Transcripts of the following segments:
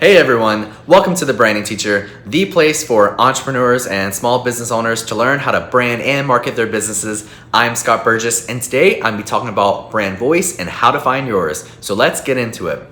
Hey everyone, welcome to The Branding Teacher, the place for entrepreneurs and small business owners to learn how to brand and market their businesses. I'm Scott Burgess, and today I'm going to be talking about brand voice and how to find yours. So let's get into it.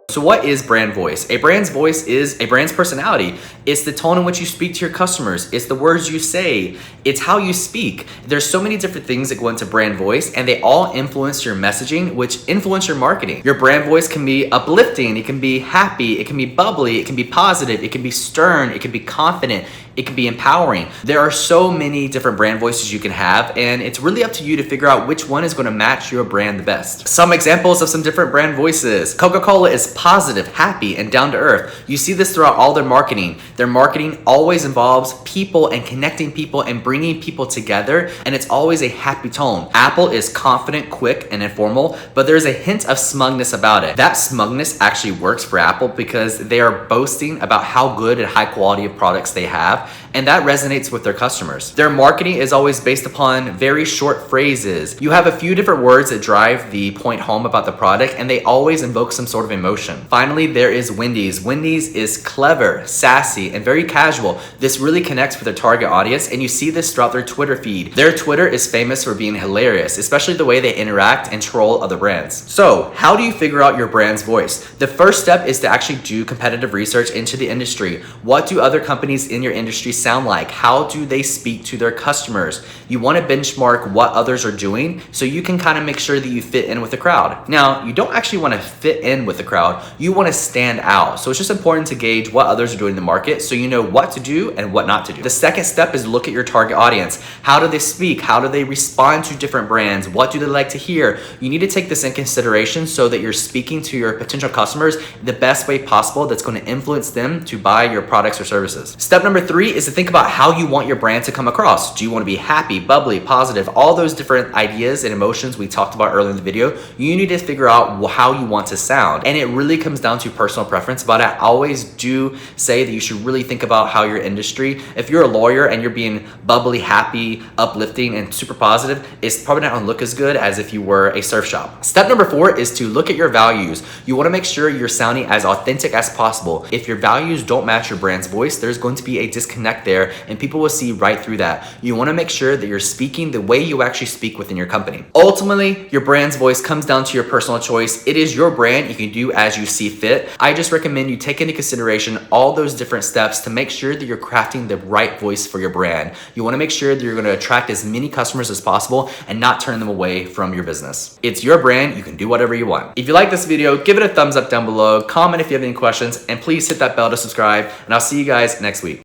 So what is brand voice? A brand's voice is a brand's personality. It's the tone in which you speak to your customers. It's the words you say. It's how you speak. There's so many different things that go into brand voice, and they all influence your messaging, which influence your marketing. Your brand voice can be uplifting. It can be happy. It can be bubbly. It can be positive. It can be stern. It can be confident. It can be empowering. There are so many different brand voices you can have, and it's really up to you to figure out which one is going to match your brand the best. Some examples of some different brand voices. Coca-Cola is positive, happy, and down to earth. You see this throughout all their marketing. Their marketing always involves people and connecting people and bringing people together, and it's always a happy tone. Apple is confident, quick, and informal, but there's a hint of smugness about it. That smugness actually works for Apple because they are boasting about how good and high quality of products they have, and that resonates with their customers. Their marketing is always based upon very short phrases. You have a few different words that drive the point home about the product, and they always invoke some sort of emotion. Finally, there is Wendy's. Wendy's is clever, sassy, and very casual. This really connects with their target audience, and you see this throughout their Twitter feed. Their Twitter is famous for being hilarious, especially the way they interact and troll other brands. So, how do you figure out your brand's voice? The first step is to actually do competitive research into the industry. What do other companies in your industry sound like? How do they speak to their customers? You want to benchmark what others are doing so you can kind of make sure that you fit in with the crowd. Now, you don't actually want to fit in with the crowd. You want to stand out. So it's just important to gauge what others are doing in the market so you know what to do and what not to do. The second step is look at your target audience. How do they speak? How do they respond to different brands? What do they like to hear? You need to take this in consideration so that you're speaking to your potential customers the best way possible that's going to influence them to buy your products or services. Step number 3 is to think about how you want your brand to come across. Do you want to be happy, bubbly, positive, all those different ideas and emotions we talked about earlier in the video? You need to figure out how you want to sound. And it really comes down to personal preference, but I always do say that you should really think about how your industry, if you're a lawyer and you're being bubbly, happy, uplifting, and super positive, it's probably not gonna look as good as if you were a surf shop. Step number 4 is to look at your values. You wanna make sure you're sounding as authentic as possible. If your values don't match your brand's voice, there's going to be a disconnect there, and people will see right through that. You want to make sure that you're speaking the way you actually speak within your company. Ultimately, your brand's voice comes down to your personal choice. It is your brand. You can do as you see fit. I just recommend you take into consideration all those different steps to make sure that you're crafting the right voice for your brand. You want to make sure that you're going to attract as many customers as possible and not turn them away from your business. It's your brand. You can do whatever you want. If you like this video, give it a thumbs up down below, comment if you have any questions, and please hit that bell to subscribe, and I'll see you guys next week.